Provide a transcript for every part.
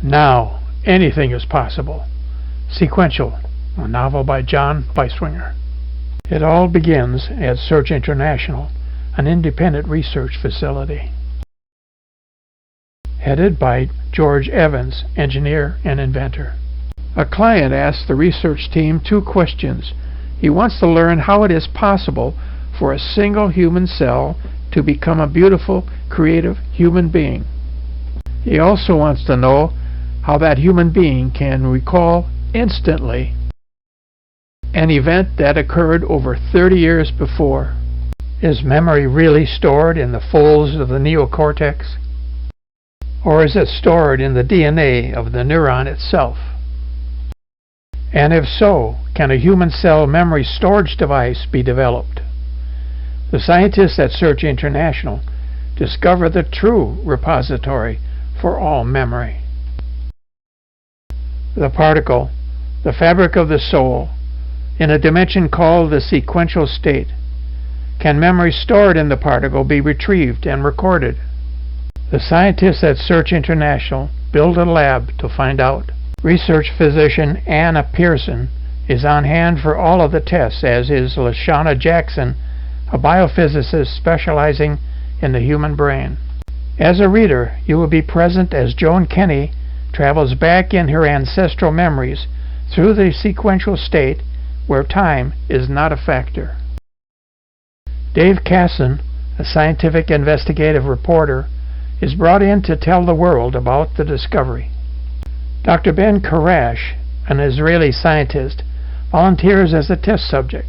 Now, anything is possible. Sequential, a novel by John Beiswinger. It all begins at Search International, an independent research facility. Headed by George Evans, engineer and inventor. A client asks the research team 2 questions. He wants to learn how it is possible for a single human cell to become a beautiful, creative human being. He also wants to know how that human being can recall instantly an event that occurred over 30 years before. Is memory really stored in the folds of the neocortex? Or is it stored in the DNA of the neuron itself? And if so, can a human cell memory storage device be developed? The scientists at Search International discover the true repository for all memory. The particle, the fabric of the soul, in a dimension called the sequential state. Can memory stored in the particle be retrieved and recorded? The scientists at Search International build a lab to find out. Research physician Anna Pearson is on hand for all of the tests, as is Lashana Jackson, a biophysicist specializing in the human brain. As a reader, you will be present as Joan Kenny travels back in her ancestral memories through the sequential state where time is not a factor. Dave Casson, a scientific investigative reporter, is brought in to tell the world about the discovery. Dr. Ben Karash, an Israeli scientist, volunteers as a test subject,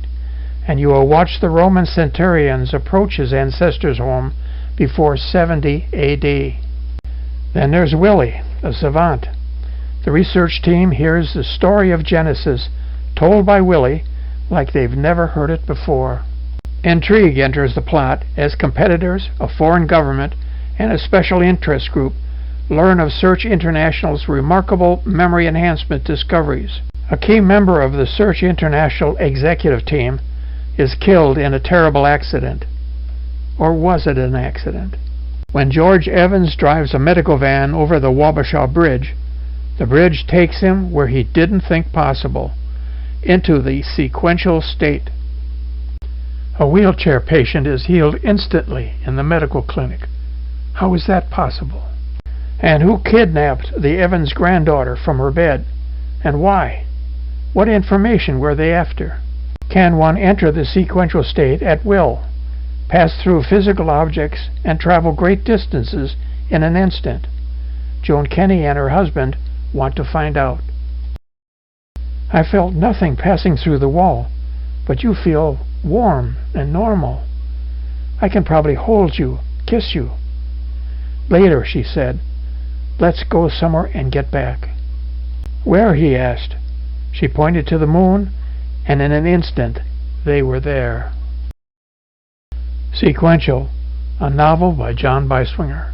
and you will watch the Roman centurions approach his ancestors' home before 70 AD. Then there's Willie, a savant. The research team hears the story of Genesis told by Willie like they've never heard it before. Intrigue enters the plot as competitors, a foreign government, and a special interest group learn of Search International's remarkable memory enhancement discoveries. A key member of the Search International executive team is killed in a terrible accident. Or was it an accident? When George Evans drives a medical van over the Wabasha Bridge, the bridge takes him where he didn't think possible, into the sequential state. A wheelchair patient is healed instantly in the medical clinic. How is that possible? And who kidnapped the Evans granddaughter from her bed? And why? What information were they after? Can one enter the sequential state at will, pass through physical objects, and travel great distances in an instant? Joan Kenny and her husband want to find out. I felt nothing passing through the wall, but you feel warm and normal. I can probably hold you, kiss you. Later, she said, let's go somewhere and get back. Where? He asked. She pointed to the moon, and in an instant they were there. Sequential, a novel by John Beiswinger.